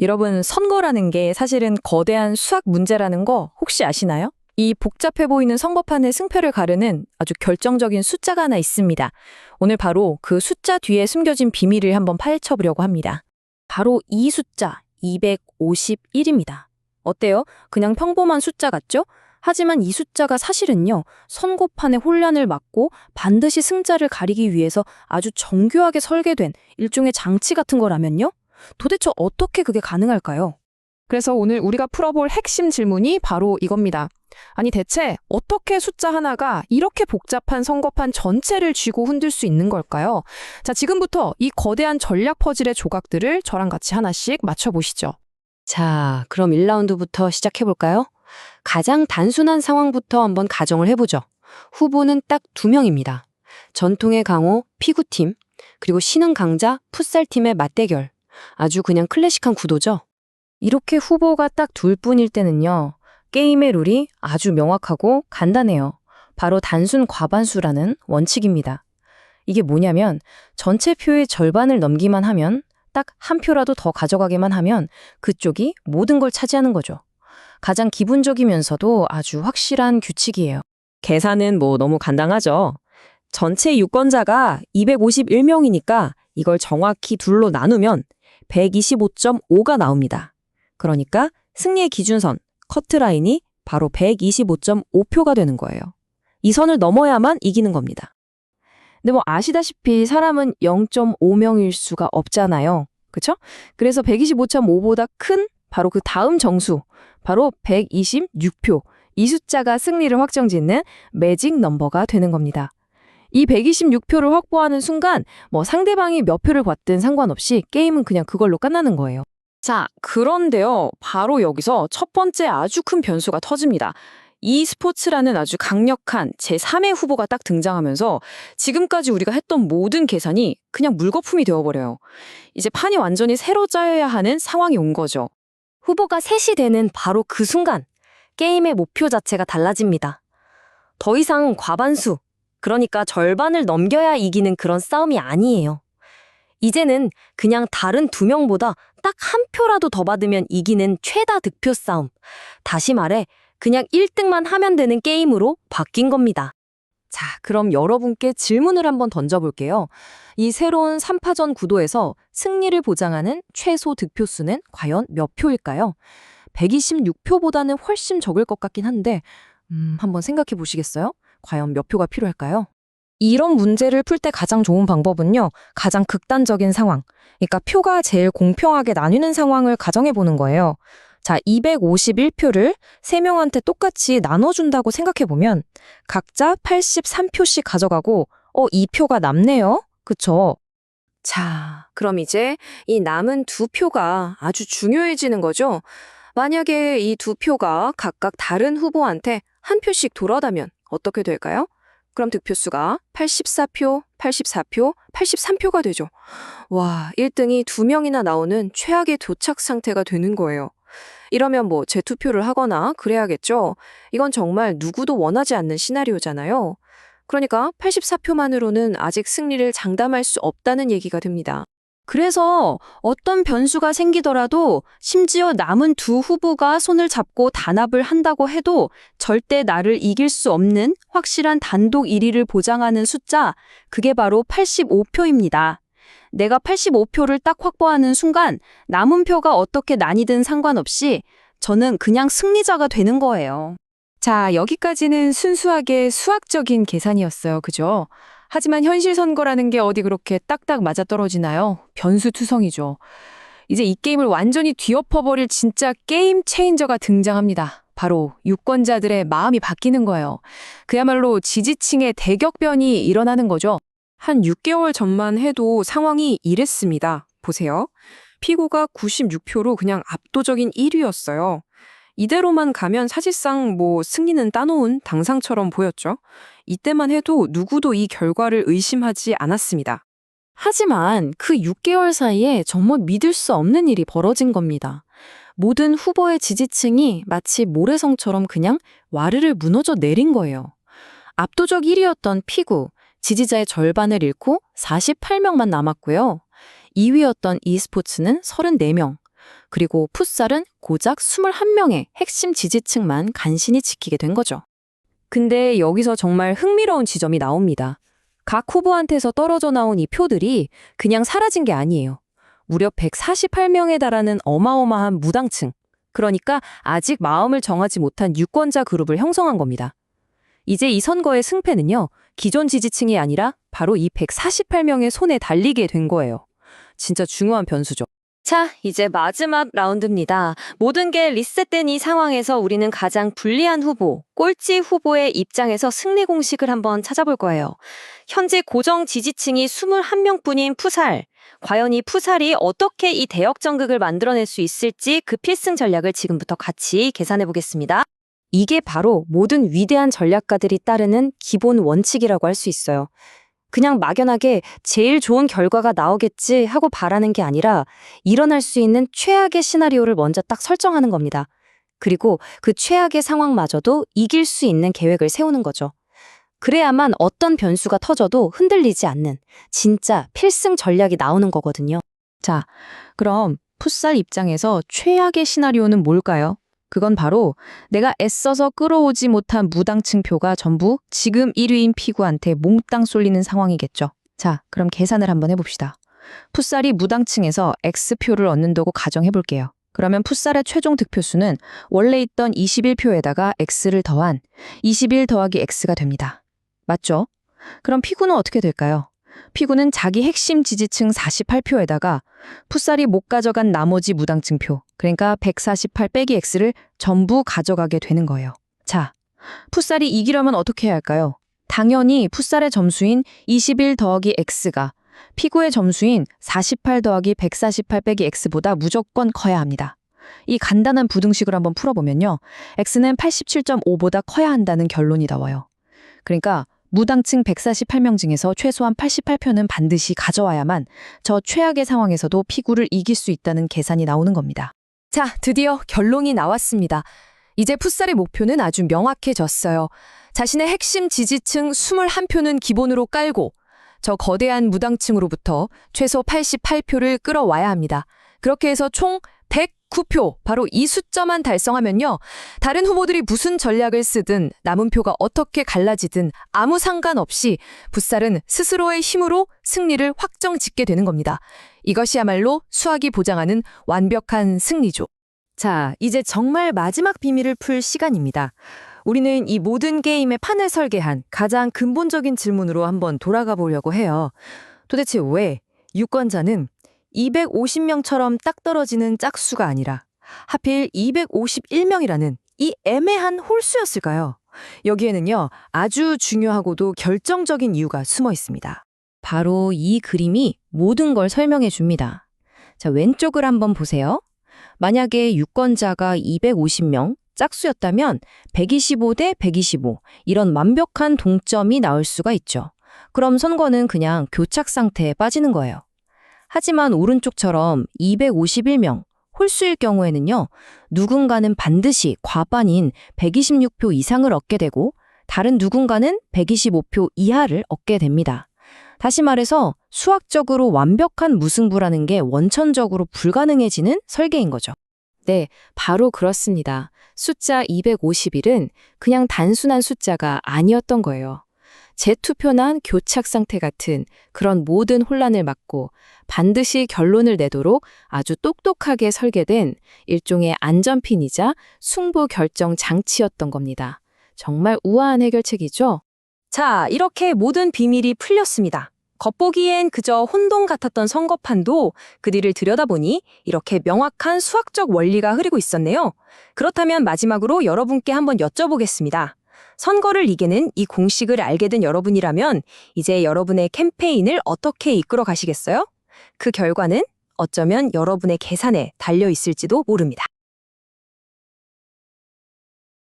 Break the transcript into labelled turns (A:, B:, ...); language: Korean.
A: 여러분, 선거라는 게 사실은 거대한 수학 문제라는 거 혹시 아시나요? 이 복잡해 보이는 선거판의 승패를 가르는 아주 결정적인 숫자가 하나 있습니다. 오늘 바로 그 숫자 뒤에 숨겨진 비밀을 한번 파헤쳐보려고 합니다. 바로 이 숫자, 251입니다. 어때요? 그냥 평범한 숫자 같죠? 하지만 이 숫자가 사실은요, 선거판의 혼란을 막고 반드시 승자를 가리기 위해서 아주 정교하게 설계된 일종의 장치 같은 거라면요? 도대체 어떻게 그게 가능할까요?
B: 그래서 오늘 우리가 풀어볼 핵심 질문이 바로 이겁니다. 아니 대체 어떻게 숫자 하나가 이렇게 복잡한 선거판 전체를 쥐고 흔들 수 있는 걸까요? 자, 지금부터 이 거대한 전략 퍼즐의 조각들을 저랑 같이 하나씩 맞춰보시죠.
C: 자, 그럼 1라운드부터 시작해볼까요? 가장 단순한 상황부터 한번 가정을 해보죠. 후보는 딱 2명입니다. 전통의 강호, 피구팀, 그리고 신흥 강자, 풋살팀의 맞대결. 아주 그냥 클래식한 구도죠.
A: 이렇게 후보가 딱 둘 뿐일 때는요, 게임의 룰이 아주 명확하고 간단해요. 바로 단순 과반수라는 원칙입니다. 이게 뭐냐면 전체 표의 절반을 넘기만 하면, 딱 한 표라도 더 가져가기만 하면 그쪽이 모든 걸 차지하는 거죠. 가장 기본적이면서도 아주 확실한 규칙이에요.
D: 계산은 너무 간단하죠. 전체 유권자가 251명이니까 이걸 정확히 둘로 나누면 125.5가 나옵니다. 그러니까 승리의 기준선, 커트라인이 바로 125.5표가 되는 거예요. 이 선을 넘어야만 이기는 겁니다.
A: 근데 아시다시피 사람은 0.5명일 수가 없잖아요. 그쵸? 그래서 125.5보다 큰 바로 그 다음 정수, 바로 126표. 이 숫자가 승리를 확정짓는 매직 넘버가 되는 겁니다. 이 126표를 확보하는 순간 상대방이 몇 표를 받든 상관없이 게임은 그냥 그걸로 끝나는 거예요. 자, 그런데요. 바로 여기서 첫 번째 아주 큰 변수가 터집니다. e스포츠라는 아주 강력한 제3의 후보가 딱 등장하면서 지금까지 우리가 했던 모든 계산이 그냥 물거품이 되어버려요. 이제 판이 완전히 새로 짜여야 하는 상황이 온 거죠.
C: 후보가 셋이 되는 바로 그 순간 게임의 목표 자체가 달라집니다. 더 이상 과반수, 그러니까 절반을 넘겨야 이기는 그런 싸움이 아니에요. 이제는 그냥 다른 2명보다 딱 한 표라도 더 받으면 이기는 최다 득표 싸움. 다시 말해 그냥 1등만 하면 되는 게임으로 바뀐 겁니다.
A: 자, 그럼 여러분께 질문을 한번 던져볼게요. 이 새로운 3파전 구도에서 승리를 보장하는 최소 득표수는 과연 몇 표일까요? 126표보다는 훨씬 적을 것 같긴 한데 한번 생각해 보시겠어요? 과연 몇 표가 필요할까요? 이런 문제를 풀 때 가장 좋은 방법은요, 가장 극단적인 상황, 그러니까 표가 제일 공평하게 나뉘는 상황을 가정해 보는 거예요. 자, 251표를 3명한테 똑같이 나눠준다고 생각해보면 각자 83표씩 가져가고 2표가 남네요. 그쵸? 자, 그럼 이제 이 남은 2표가 아주 중요해지는 거죠. 만약에 이 2표가 각각 다른 후보한테 한 표씩 돌아다면 어떻게 될까요? 그럼 득표수가 84표, 84표, 83표가 되죠. 와, 1등이 2명이나 나오는 최악의 도착 상태가 되는 거예요. 이러면 재투표를 하거나 그래야겠죠. 이건 정말 누구도 원하지 않는 시나리오잖아요. 그러니까 84표만으로는 아직 승리를 장담할 수 없다는 얘기가 됩니다. 그래서 어떤 변수가 생기더라도 심지어 남은 2 후보가 손을 잡고 단합을 한다고 해도 절대 나를 이길 수 없는 확실한 단독 1위를 보장하는 숫자, 그게 바로 85표입니다. 내가 85표를 딱 확보하는 순간 남은 표가 어떻게 나뉘든 상관없이 저는 그냥 승리자가 되는 거예요. 자, 여기까지는 순수하게 수학적인 계산이었어요. 그죠? 하지만 현실 선거라는 게 어디 그렇게 딱딱 맞아떨어지나요? 변수투성이죠. 이제 이 게임을 완전히 뒤엎어버릴 진짜 게임 체인저가 등장합니다. 바로 유권자들의 마음이 바뀌는 거예요. 그야말로 지지층의 대격변이 일어나는 거죠. 한 6개월 전만 해도 상황이 이랬습니다. 보세요. 피고가 96표로 그냥 압도적인 1위였어요. 이대로만 가면 사실상 승리는 따놓은 당상처럼 보였죠. 이때만 해도 누구도 이 결과를 의심하지 않았습니다. 하지만 그 6개월 사이에 정말 믿을 수 없는 일이 벌어진 겁니다. 모든 후보의 지지층이 마치 모래성처럼 그냥 와르르 무너져 내린 거예요. 압도적 1위였던 피구, 지지자의 절반을 잃고 48명만 남았고요. 2위였던 e스포츠는 34명,
B: 그리고 풋살은 고작 21명의 핵심 지지층만 간신히 지키게 된 거죠.
D: 근데 여기서 정말 흥미로운 지점이 나옵니다. 각 후보한테서 떨어져 나온 이 표들이 그냥 사라진 게 아니에요. 무려 148명에 달하는 어마어마한 무당층, 그러니까 아직 마음을 정하지 못한 유권자 그룹을 형성한 겁니다. 이제 이 선거의 승패는요, 기존 지지층이 아니라 바로 이 148명의 손에 달리게 된 거예요. 진짜 중요한 변수죠.
C: 자, 이제 마지막 라운드입니다. 모든 게 리셋된 이 상황에서 우리는 가장 불리한 후보, 꼴찌 후보의 입장에서 승리 공식을 한번 찾아볼 거예요. 현재 고정 지지층이 21명뿐인 푸살. 과연 이 푸살이 어떻게 이 대역전극을 만들어낼 수 있을지 그 필승 전략을 지금부터 같이 계산해 보겠습니다.
D: 이게 바로 모든 위대한 전략가들이 따르는 기본 원칙이라고 할 수 있어요. 그냥 막연하게 제일 좋은 결과가 나오겠지 하고 바라는 게 아니라 일어날 수 있는 최악의 시나리오를 먼저 딱 설정하는 겁니다. 그리고 그 최악의 상황마저도 이길 수 있는 계획을 세우는 거죠. 그래야만 어떤 변수가 터져도 흔들리지 않는 진짜 필승 전략이 나오는 거거든요.
B: 자, 그럼 풋살 입장에서 최악의 시나리오는 뭘까요? 그건 바로 내가 애써서 끌어오지 못한 무당층 표가 전부 지금 1위인 피구한테 몽땅 쏠리는 상황이겠죠. 자, 그럼 계산을 한번 해봅시다. 풋살이 무당층에서 X표를 얻는다고 가정해볼게요. 그러면 풋살의 최종 득표수는 원래 있던 21표에다가 X를 더한 21 더하기 X가 됩니다. 맞죠? 그럼 피구는 어떻게 될까요? 피구는 자기 핵심 지지층 48표에다가 풋살이 못 가져간 나머지 무당층표, 그러니까 148 빼기 X를 전부 가져가게 되는 거예요. 자, 풋살이 이기려면 어떻게 해야 할까요? 당연히 풋살의 점수인 21 더하기 X가 피구의 점수인 48 더하기 148 빼기 X보다 무조건 커야 합니다. 이 간단한 부등식을 한번 풀어보면요. X는 87.5보다 커야 한다는 결론이 나와요. 그러니까 무당층 148명 중에서 최소한 88표는 반드시 가져와야만 저 최악의 상황에서도 피구를 이길 수 있다는 계산이 나오는 겁니다.
A: 자, 드디어 결론이 나왔습니다. 이제 풋살의 목표는 아주 명확해졌어요. 자신의 핵심 지지층 21표는 기본으로 깔고 저 거대한 무당층으로부터 최소 88표를 끌어와야 합니다. 그렇게 해서 총 109표, 바로 이 숫자만 달성하면요. 다른 후보들이 무슨 전략을 쓰든 남은 표가 어떻게 갈라지든 아무 상관없이 풋살은 스스로의 힘으로 승리를 확정짓게 되는 겁니다. 이것이야말로 수학이 보장하는 완벽한 승리죠. 자, 이제 정말 마지막 비밀을 풀 시간입니다. 우리는 이 모든 게임의 판을 설계한 가장 근본적인 질문으로 한번 돌아가 보려고 해요. 도대체 왜 유권자는 250명처럼 딱 떨어지는 짝수가 아니라 하필 251명이라는 이 애매한 홀수였을까요? 여기에는요, 아주 중요하고도 결정적인 이유가 숨어 있습니다.
D: 바로 이 그림이 모든 걸 설명해 줍니다. 자, 왼쪽을 한번 보세요. 만약에 유권자가 250명, 짝수였다면 125 대 125, 이런 완벽한 동점이 나올 수가 있죠. 그럼 선거는 그냥 교착 상태에 빠지는 거예요. 하지만 오른쪽처럼 251명, 홀수일 경우에는요, 누군가는 반드시 과반인 126표 이상을 얻게 되고 다른 누군가는 125표 이하를 얻게 됩니다. 다시 말해서 수학적으로 완벽한 무승부라는 게 원천적으로 불가능해지는 설계인 거죠.
B: 네, 바로 그렇습니다. 숫자 251은 그냥 단순한 숫자가 아니었던 거예요. 재투표나 교착 상태 같은 그런 모든 혼란을 막고 반드시 결론을 내도록 아주 똑똑하게 설계된 일종의 안전핀이자 승부 결정 장치였던 겁니다. 정말 우아한 해결책이죠?
A: 자, 이렇게 모든 비밀이 풀렸습니다. 겉보기엔 그저 혼돈 같았던 선거판도 그 뒤를 들여다보니 이렇게 명확한 수학적 원리가 흐르고 있었네요. 그렇다면 마지막으로 여러분께 한번 여쭤보겠습니다. 선거를 이기는 이 공식을 알게 된 여러분이라면 이제 여러분의 캠페인을 어떻게 이끌어 가시겠어요? 그 결과는 어쩌면 여러분의 계산에 달려 있을지도 모릅니다.